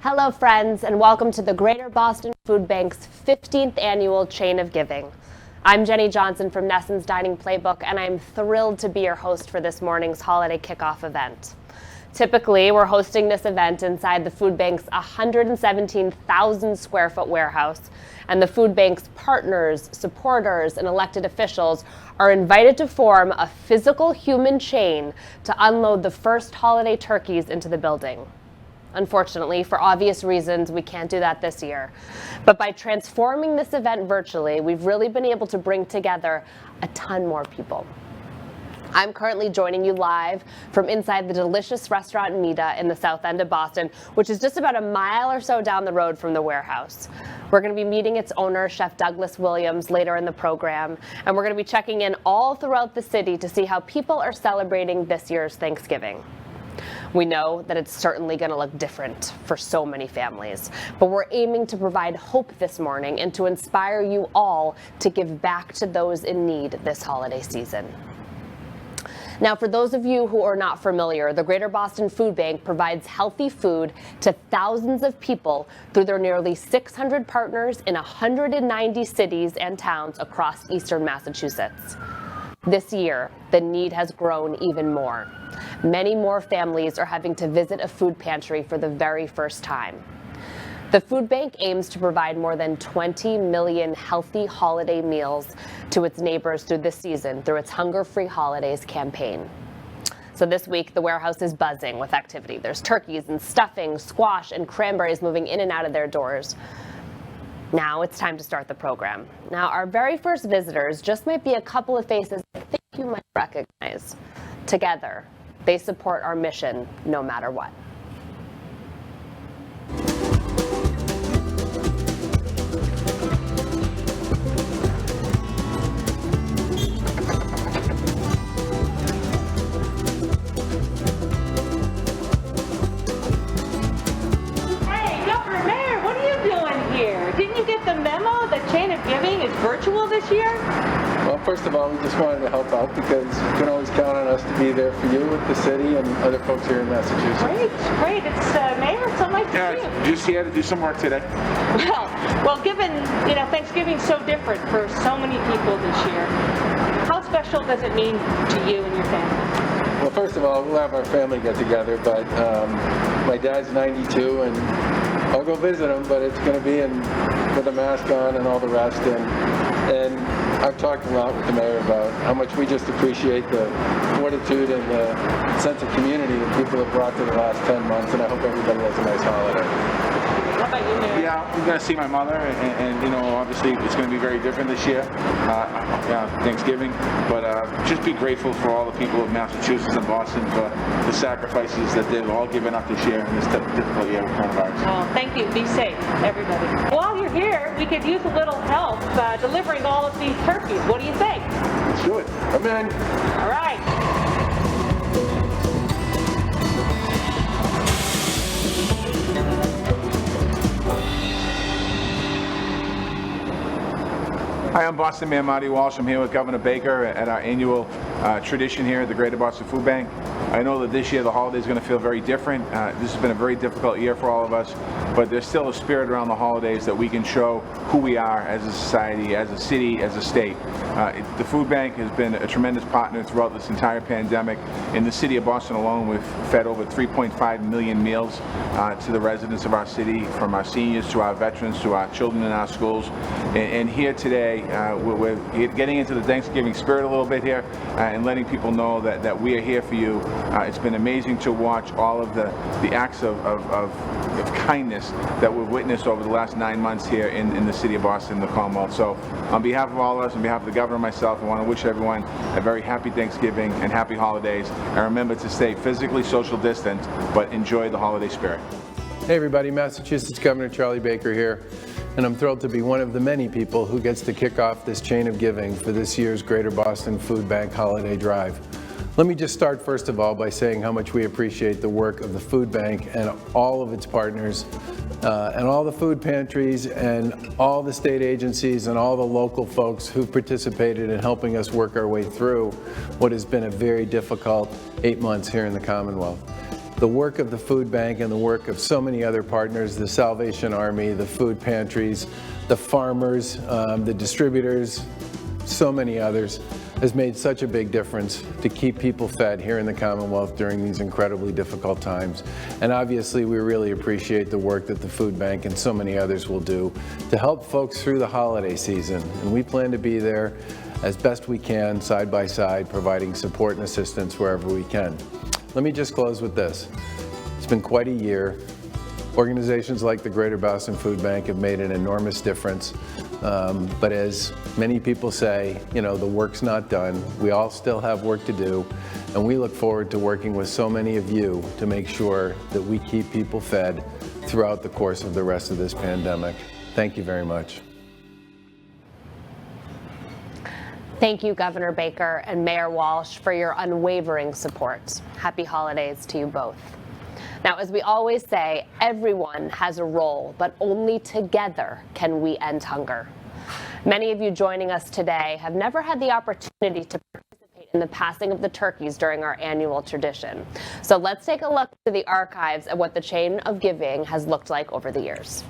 Hello friends, and welcome to the Greater Boston Food Bank's 15th annual Chain of Giving. I'm Jenny Johnson from NESN's Dining Playbook, and I'm thrilled to be your host for this morning's holiday kickoff event. Typically, we're hosting this event inside the food bank's 117,000 square foot warehouse, and the food bank's partners, supporters, and elected officials are invited to form a physical human chain to unload the first holiday turkeys into the building. Unfortunately, for obvious reasons, we can't do that this year. But by transforming this event virtually, we've really been able to bring together a ton more people. I'm currently joining you live from inside the delicious restaurant MIDA in the south end of Boston, which is just about a mile or so down the road from the warehouse. We're going to be meeting its owner, Chef Douglas Williams, later in the program, and we're going to be checking in all throughout the city to see how people are celebrating this year's Thanksgiving. We know that it's certainly going to look different for so many families, but we're aiming to provide hope this morning and to inspire you all to give back to those in need this holiday season. Now, for those of you who are not familiar, the Greater Boston Food Bank provides healthy food to thousands of people through their nearly 600 partners in 190 cities and towns across eastern Massachusetts. This year, the need has grown even more. Many more families are having to visit a food pantry for the very first time. The food bank aims to provide more than 20 million healthy holiday meals to its neighbors through this season through its Hunger-Free Holidays campaign. So this week, the warehouse is buzzing with activity. There's turkeys and stuffing, squash, and cranberries moving in and out of their doors. Now it's time to start the program. Now, our very first visitors just might be a couple of faces I think you might recognize. Together, they support our mission no matter what. Virtual this year? Well, first of all, we just wanted to help out because you can always count on us to be there for you with the city and other folks here in Massachusetts. Great. It's Mayor. It's so nice to see you. Just here to do some work today. Well, given Thanksgiving's so different for so many people this year, how special does it mean to you and your family? Well, first of all, we'll have our family get together, but my dad's 92 and I'll go visit him, but it's going to be with a mask on and all the rest. And I've talked a lot with the mayor about how much we just appreciate the fortitude and the sense of community that people have brought to the last 10 months, and I hope everybody has a nice holiday. How about you, Mayor? Yeah, I'm going to see my mother, and obviously it's going to be very different this year, Thanksgiving, but just be grateful for all the people of Massachusetts and Boston for the sacrifices that they've all given up this year in this difficult year with coronavirus. Oh, thank you. Be safe, everybody. While you're here, we could use a little help delivering all of these turkeys. What do you think? Let's do it. Come in. All right. Hi, I'm Boston Mayor Marty Wash. I'm here with Governor Baker at our annual tradition here at the Greater Boston Food Bank. I know that this year the holiday is going to feel very different. This has been a very difficult year for all of us, but there's still a spirit around the holidays that we can show who we are as a society, as a city, as a state. The food bank has been a tremendous partner throughout this entire pandemic. In the city of Boston alone, we've fed over 3.5 million meals to the residents of our city, from our seniors to our veterans to our children in our schools. And here today, we're getting into the Thanksgiving spirit a little bit here and letting people know that we are here for you. It's been amazing to watch all of the acts of kindness that we've witnessed over the last 9 months here in the city of Boston, the Commonwealth. So on behalf of all of us, on behalf of the governor and myself, I want to wish everyone a very happy Thanksgiving and happy holidays. And remember to stay physically social distant, but enjoy the holiday spirit. Hey everybody, Massachusetts Governor Charlie Baker here, and I'm thrilled to be one of the many people who gets to kick off this chain of giving for this year's Greater Boston Food Bank Holiday Drive. Let me just start first of all by saying how much we appreciate the work of the food bank and all of its partners and all the food pantries and all the state agencies and all the local folks who participated in helping us work our way through what has been a very difficult 8 months here in the Commonwealth. The work of the food bank and the work of so many other partners, the Salvation Army, the food pantries, the farmers, the distributors, so many others, has made such a big difference to keep people fed here in the Commonwealth during these incredibly difficult times. And obviously we really appreciate the work that the food bank and so many others will do to help folks through the holiday season. And we plan to be there as best we can, side by side, providing support and assistance wherever we can. Let me just close with this. It's been quite a year. Organizations like the Greater Boston Food Bank have made an enormous difference. But as many people say, you know, the work's not done. We all still have work to do. And we look forward to working with so many of you to make sure that we keep people fed throughout the course of the rest of this pandemic. Thank you very much. Thank you, Governor Baker and Mayor Walsh, for your unwavering support. Happy holidays to you both. Now, as we always say, everyone has a role, but only together can we end hunger. Many of you joining us today have never had the opportunity to participate in the passing of the turkeys during our annual tradition. So let's take a look to the archives at what the chain of giving has looked like over the years.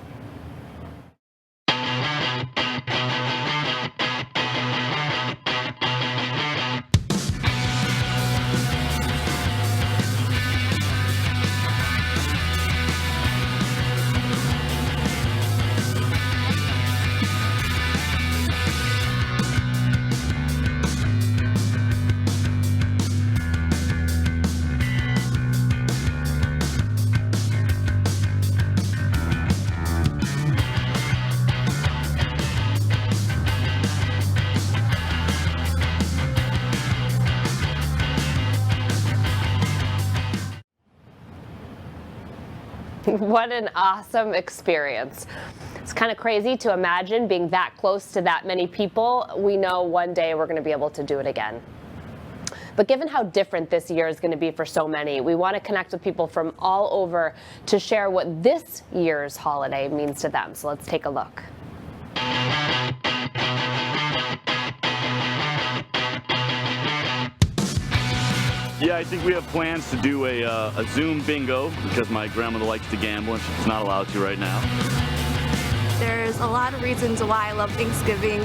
What an awesome experience. It's kind of crazy to imagine being that close to that many people. We know one day we're going to be able to do it again. But given how different this year is going to be for so many, we want to connect with people from all over to share what this year's holiday means to them. So let's take a look. Yeah, I think we have plans to do a Zoom bingo because my grandmother likes to gamble and she's not allowed to right now. There's a lot of reasons why I love Thanksgiving.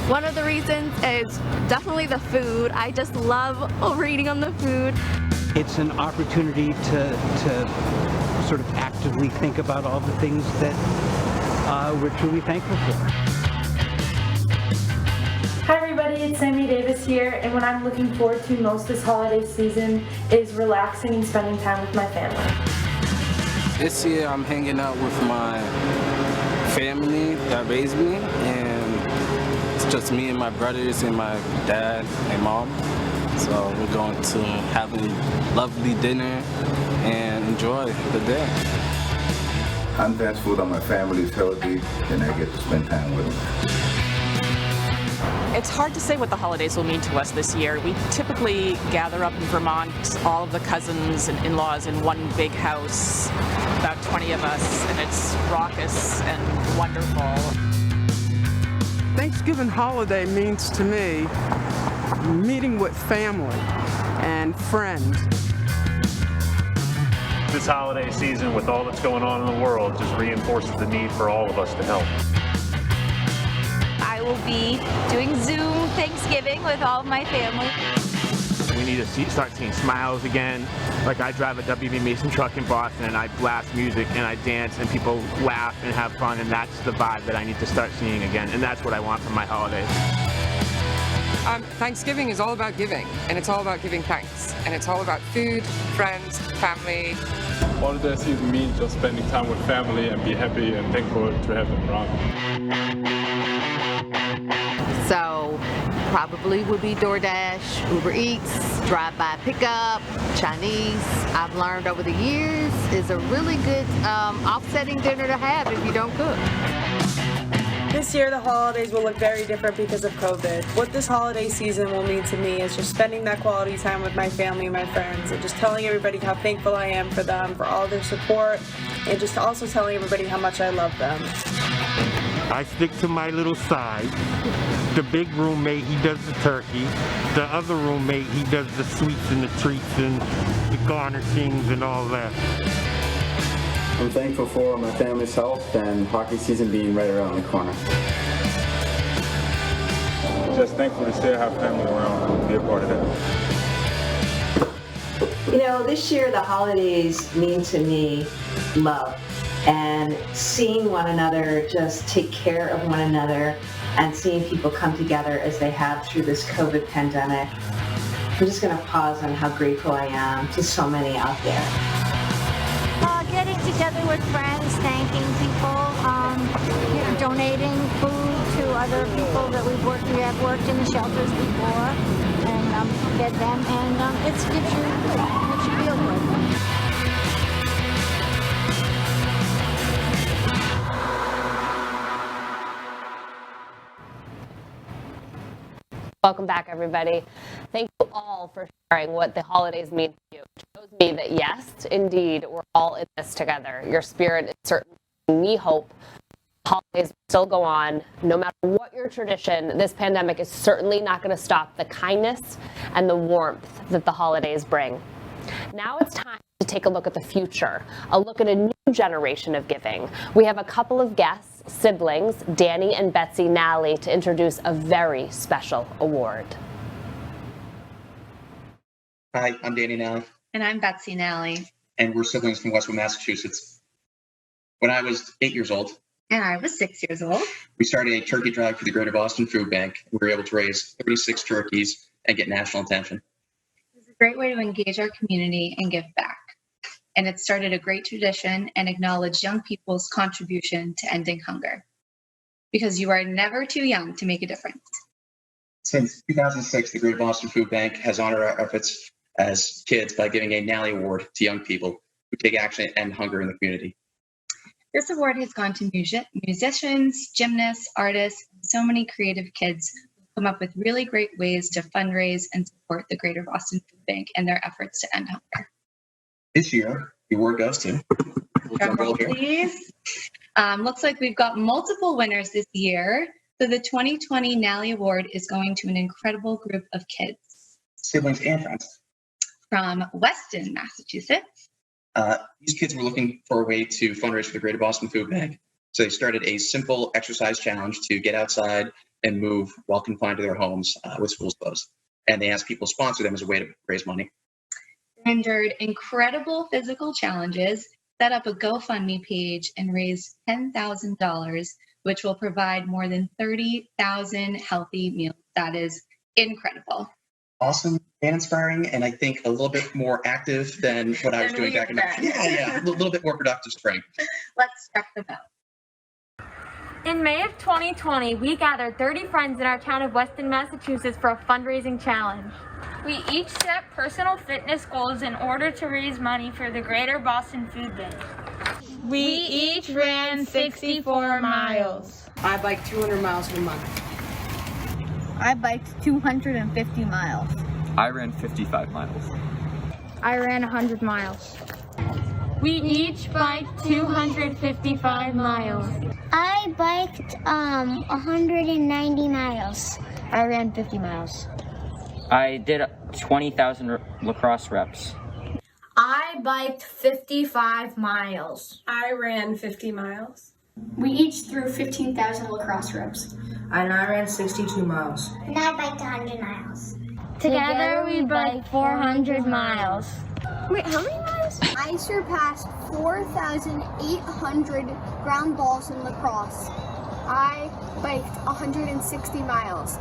One of the reasons is definitely the food. I just love overeating on the food. It's an opportunity to sort of actively think about all the things that we're truly thankful for. Hi everybody, it's Sammy Davis here, and what I'm looking forward to most this holiday season is relaxing and spending time with my family. This year I'm hanging out with my family that raised me, and it's just me and my brothers and my dad and mom. So we're going to have a lovely dinner and enjoy the day. I'm thankful that my family is healthy and I get to spend time with them. It's hard to say what the holidays will mean to us this year. We typically gather up in Vermont, all of the cousins and in-laws in one big house, about 20 of us, and it's raucous and wonderful. Thanksgiving holiday means to me meeting with family and friends. This holiday season, with all that's going on in the world, just reinforces the need for all of us to help. I will be doing Zoom Thanksgiving with all of my family. We need to start seeing smiles again. Like I drive a WB Mason truck in Boston and I blast music and I dance and people laugh and have fun, and that's the vibe that I need to start seeing again, and that's what I want from my holidays. Thanksgiving is all about giving, and it's all about giving thanks, and it's all about food, friends, family. Holiday season means just spending time with family and be happy and thankful to have them around. So probably would be DoorDash, Uber Eats, drive-by pickup, Chinese. I've learned over the years is a really good offsetting dinner to have if you don't cook. This year the holidays will look very different because of COVID. What this holiday season will mean to me is just spending that quality time with my family and my friends, and just telling everybody how thankful I am for them, for all their support, and just also telling everybody how much I love them. I stick to my little side. The big roommate, he does the turkey. The other roommate, he does the sweets and the treats and the garnishings and all that. I'm thankful for my family's health and hockey season being right around the corner. Just thankful to still have family around and be a part of that. You know, this year the holidays mean to me love, and seeing one another just take care of one another and seeing people come together as they have through this COVID pandemic. I'm just going to pause on how grateful I am to so many out there. Getting together with friends, thanking people, donating food to other people that we have worked in the shelters before, and fed them, and it makes you feel good. Welcome back, everybody. Thank you all for sharing what the holidays mean to you. It shows me that yes, indeed, we're all in this together. Your spirit is certainly giving me hope. Holidays still go on. No matter what your tradition, this pandemic is certainly not going to stop the kindness and the warmth that the holidays bring. Now it's time to take a look at the future, a look at a new generation of giving. We have a couple of guests, siblings, Danny and Betsy Nally, to introduce a very special award. Hi, I'm Danny Nally. And I'm Betsy Nally. And we're siblings from Westwood, Massachusetts. When I was 8 years old, and I was 6 years old, we started a turkey drive for the Greater Boston Food Bank. We were able to raise 36 turkeys and get national attention. It's a great way to engage our community and give back. And it started a great tradition and acknowledged young people's contribution to ending hunger. Because you are never too young to make a difference. Since 2006, the Greater Boston Food Bank has honored our efforts as kids by giving a Nally Award to young people who take action and end hunger in the community. This award has gone to musicians, gymnasts, artists, and so many creative kids who come up with really great ways to fundraise and support the Greater Boston Food Bank and their efforts to end hunger. This year, the award goes to... Please. Looks like we've got multiple winners this year. So the 2020 Nally Award is going to an incredible group of kids. Siblings and friends. From Weston, Massachusetts. These kids were looking for a way to fundraise for the Greater Boston Food Bank. So they started a simple exercise challenge to get outside and move while confined to their homes with schools closed. And they asked people to sponsor them as a way to raise money. They endured incredible physical challenges, set up a GoFundMe page, and raised $10,000, which will provide more than 30,000 healthy meals. That is incredible. Awesome and inspiring, and I think a little bit more active than what I was doing back in the a little bit more productive spring. Let's check them out. In May of 2020, we gathered 30 friends in our town of Weston, Massachusetts for a fundraising challenge. We each set personal fitness goals in order to raise money for the Greater Boston Food Bank. We each ran 64 miles. I biked 200 miles in a month. I biked 250 miles. I ran 55 miles. I ran 100 miles. We each biked 255 miles. I biked 190 miles. I ran 50 miles. I did 20,000 lacrosse reps. I biked 55 miles. I ran 50 miles. We each threw 15,000 lacrosse reps. And I ran 62 miles. And I biked 100 miles. Together we biked 400 miles. Wait, how many miles? I surpassed 4,800 ground balls in lacrosse. I biked 160 miles.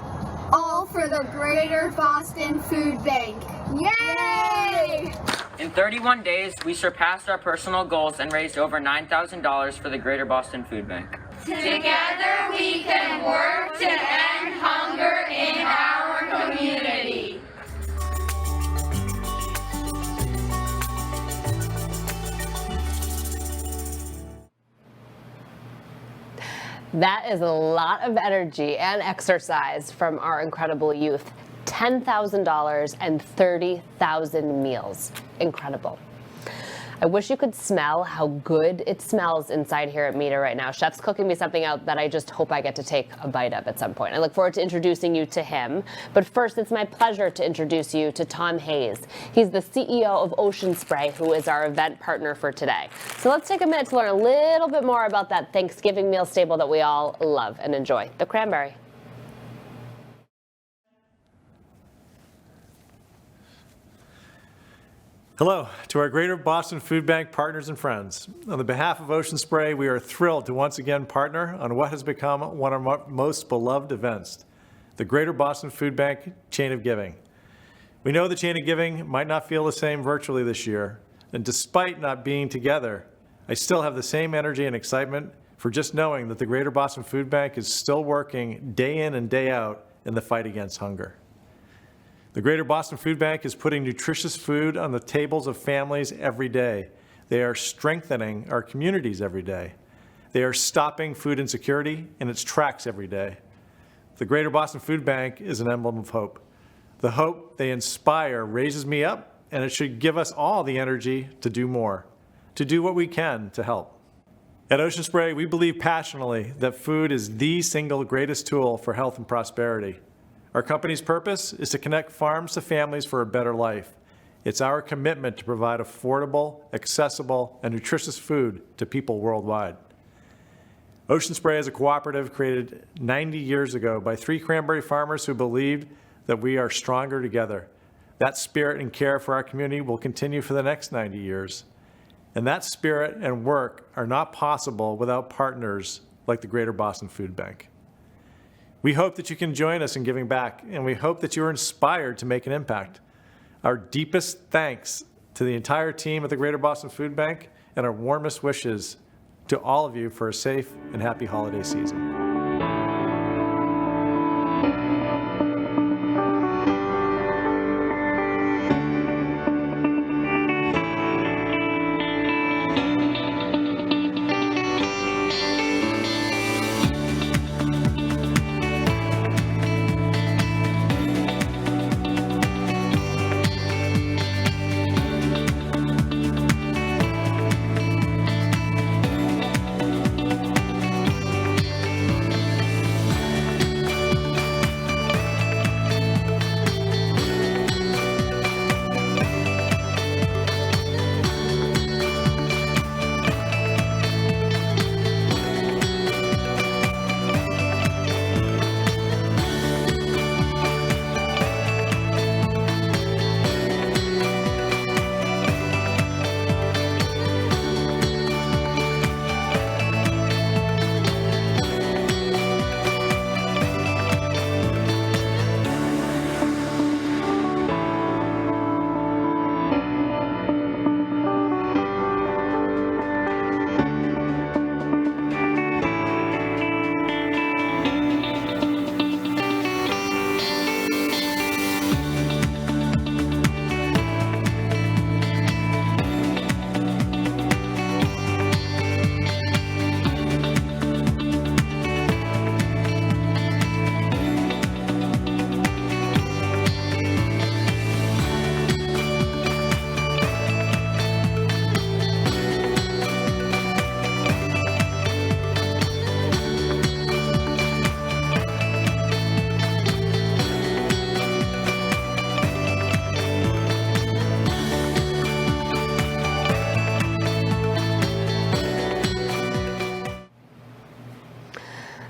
All for the Greater Boston Food Bank. Yay! In 31 days, we surpassed our personal goals and raised over $9,000 for the Greater Boston Food Bank. Together we can work to end hunger in our community. That is a lot of energy and exercise from our incredible youth. $10,000 and 30,000 meals. Incredible. I wish you could smell how good it smells inside here at MIDA right now. Chef's cooking me something out that I just hope I get to take a bite of at some point. I look forward to introducing you to him. But first, it's my pleasure to introduce you to Tom Hayes. He's the CEO of Ocean Spray, who is our event partner for today. So let's take a minute to learn a little bit more about that Thanksgiving meal staple that we all love and enjoy, the cranberry. Hello to our Greater Boston Food Bank partners and friends. On the behalf of Ocean Spray, we are thrilled to once again partner on what has become one of our most beloved events, the Greater Boston Food Bank Chain of Giving. We know the Chain of Giving might not feel the same virtually this year, and despite not being together, I still have the same energy and excitement for just knowing that the Greater Boston Food Bank is still working day in and day out in the fight against hunger. The Greater Boston Food Bank is putting nutritious food on the tables of families every day. They are strengthening our communities every day. They are stopping food insecurity in its tracks every day. The Greater Boston Food Bank is an emblem of hope. The hope they inspire raises me up, and it should give us all the energy to do more, to do what we can to help. At Ocean Spray, we believe passionately that food is the single greatest tool for health and prosperity. Our company's purpose is to connect farms to families for a better life. It's our commitment to provide affordable, accessible, and nutritious food to people worldwide. Ocean Spray is a cooperative created 90 years ago by 3 cranberry farmers who believed that we are stronger together. That spirit and care for our community will continue for the next 90 years. And that spirit and work are not possible without partners like the Greater Boston Food Bank. We hope that you can join us in giving back, and we hope that you are inspired to make an impact. Our deepest thanks to the entire team at the Greater Boston Food Bank, and our warmest wishes to all of you for a safe and happy holiday season.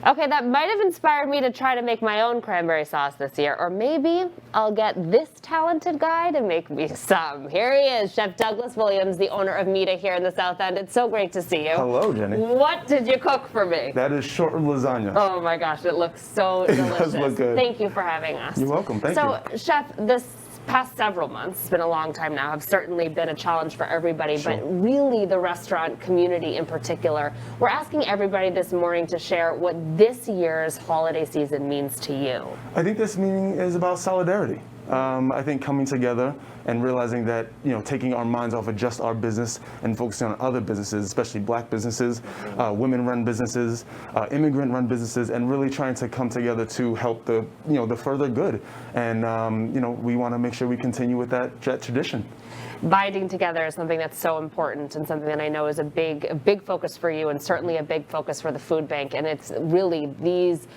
Okay, that might have inspired me to try to make my own cranberry sauce this year, or maybe I'll get this talented guy to make me some. Here he is, Chef Douglas Williams, the owner of MIDA here in the South End. It's so great to see you. Hello, Jenny. What did you cook for me? That is short rib lasagna. Oh my gosh, it looks so It delicious. does look good. Thank you for having us. You're welcome, thank you. So, Chef, this past several months, it's been a long time now, have certainly been a challenge for everybody, Sure. but really the restaurant community in particular. We're asking everybody this morning to share what this year's holiday season means to you. I think this meeting is about solidarity. I think coming together and realizing that, taking our minds off of just our business and focusing on other businesses, especially black businesses, women-run businesses, immigrant-run businesses, and really trying to come together to help the further good. And, we want to make sure we continue with that tradition. Binding together is something that's so important and something that I know is a big focus for you and certainly a big focus for the food bank. And it's really these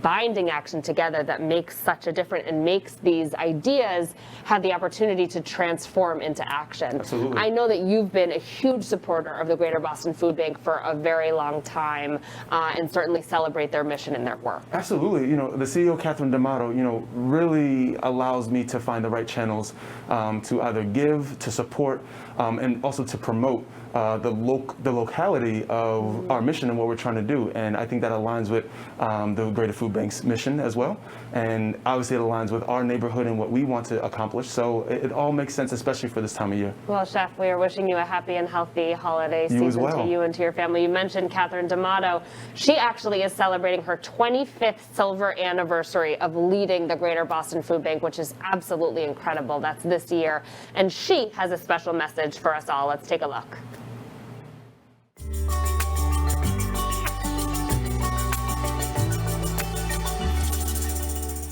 binding action together that makes such a difference and makes these ideas have the opportunity to transform into action. Absolutely. I know that you've been a huge supporter of the Greater Boston Food Bank for a very long time and certainly celebrate their mission and their work. Absolutely. You know, the CEO, Catherine D'Amato, you know, really allows me to find the right channels to either give, to support, and also to promote the locality of our mission and what we're trying to do. And I think that aligns with the Greater Food Bank's mission as well. And obviously it aligns with our neighborhood and what we want to accomplish. So it all makes sense, especially for this time of year. Well, Chef, we are wishing you a happy and healthy holiday season to you and to your family. You mentioned Catherine D'Amato. She actually is celebrating her 25th silver anniversary of leading the Greater Boston Food Bank, which is absolutely incredible. That's this year. And she has a special message for us all. Let's take a look.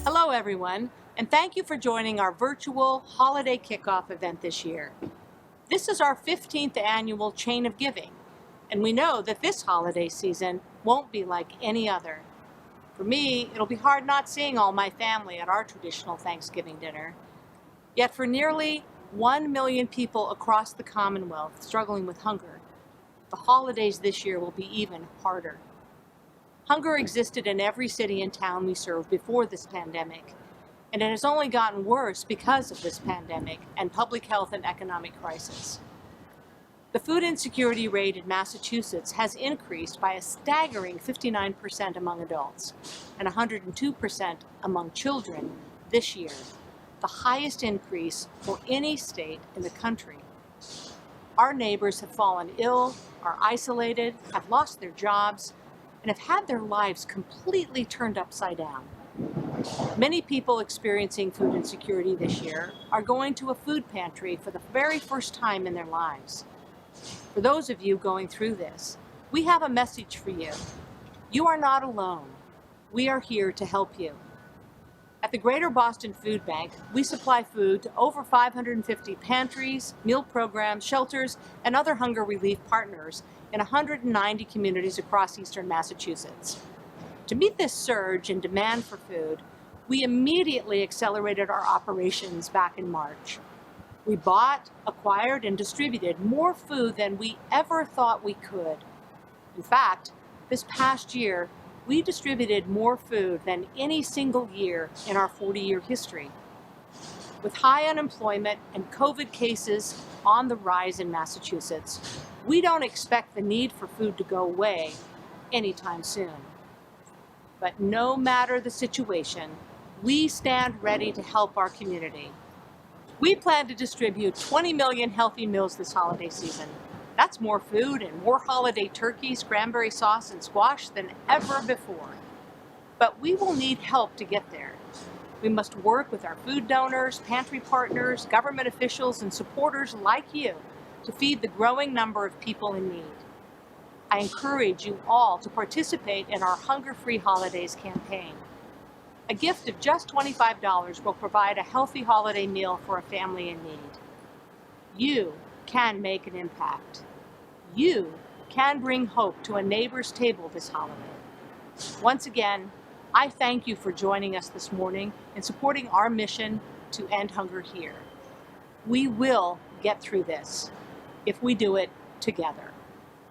Hello, everyone, and thank you for joining our virtual holiday kickoff event this year. This is our 15th annual Chain of Giving, and we know that this holiday season won't be like any other. For me, it'll be hard not seeing all my family at our traditional Thanksgiving dinner. Yet for nearly 1 million people across the Commonwealth struggling with hunger, the holidays this year will be even harder. Hunger existed in every city and town we served before this pandemic, and it has only gotten worse because of this pandemic and public health and economic crisis. The food insecurity rate in Massachusetts has increased by a staggering 59% among adults and 102% among children this year, the highest increase for any state in the country. Our neighbors have fallen ill, are isolated, have lost their jobs, and have had their lives completely turned upside down. Many people experiencing food insecurity this year are going to a food pantry for the very first time in their lives. For those of you going through this, we have a message for you. You are not alone. We are here to help you. At the Greater Boston Food Bank, we supply food to over 550 pantries, meal programs, shelters, and other hunger relief partners in 190 communities across eastern Massachusetts. To meet this surge in demand for food, we immediately accelerated our operations back in March. We bought, acquired, and distributed more food than we ever thought we could. In fact, this past year, we distributed more food than any single year in our 40-year history. With high unemployment and COVID cases on the rise in Massachusetts, we don't expect the need for food to go away anytime soon. But no matter the situation, we stand ready to help our community. We plan to distribute 20 million healthy meals this holiday season. That's more food and more holiday turkeys, cranberry sauce, and squash than ever before. But we will need help to get there. We must work with our food donors, pantry partners, government officials, and supporters like you to feed the growing number of people in need. I encourage you all to participate in our Hunger Free Holidays campaign. A gift of just $25 will provide a healthy holiday meal for a family in need. You can make an impact. You can bring hope to a neighbor's table this holiday. Once again, I thank you for joining us this morning and supporting our mission to end hunger here. We will get through this if we do it together.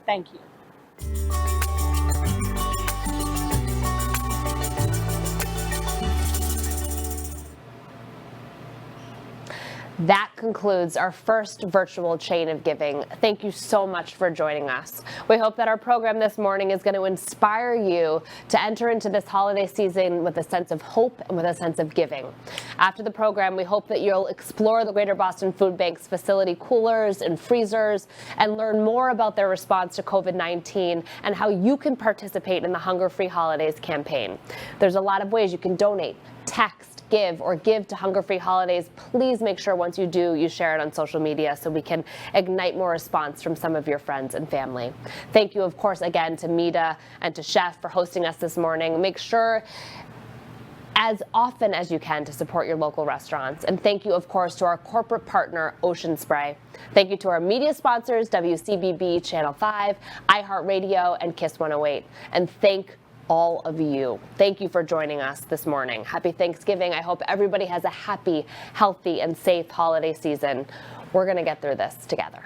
Thank you. That concludes our first virtual Chain of Giving. Thank you so much for joining us. We hope that our program this morning is going to inspire you to enter into this holiday season with a sense of hope and with a sense of giving. After the program, we hope that you'll explore the Greater Boston Food Bank's facility coolers and freezers and learn more about their response to COVID-19 and how you can participate in the Hunger Free Holidays campaign. There's a lot of ways you can donate, text, give, or give to Hunger Free Holidays. Please make sure once you do, you share it on social media so we can ignite more response from some of your friends and family. Thank you, of course, again to MIDA and to Chef for hosting us this morning. Make sure as often as you can to support your local restaurants. And thank you, of course, to our corporate partner, Ocean Spray. Thank you to our media sponsors, WCBB Channel 5, iHeartRadio, and KISS 108. And thank all of you. Thank you for joining us this morning. Happy Thanksgiving. I hope everybody has a happy, healthy, and safe holiday season. We're going to get through this together.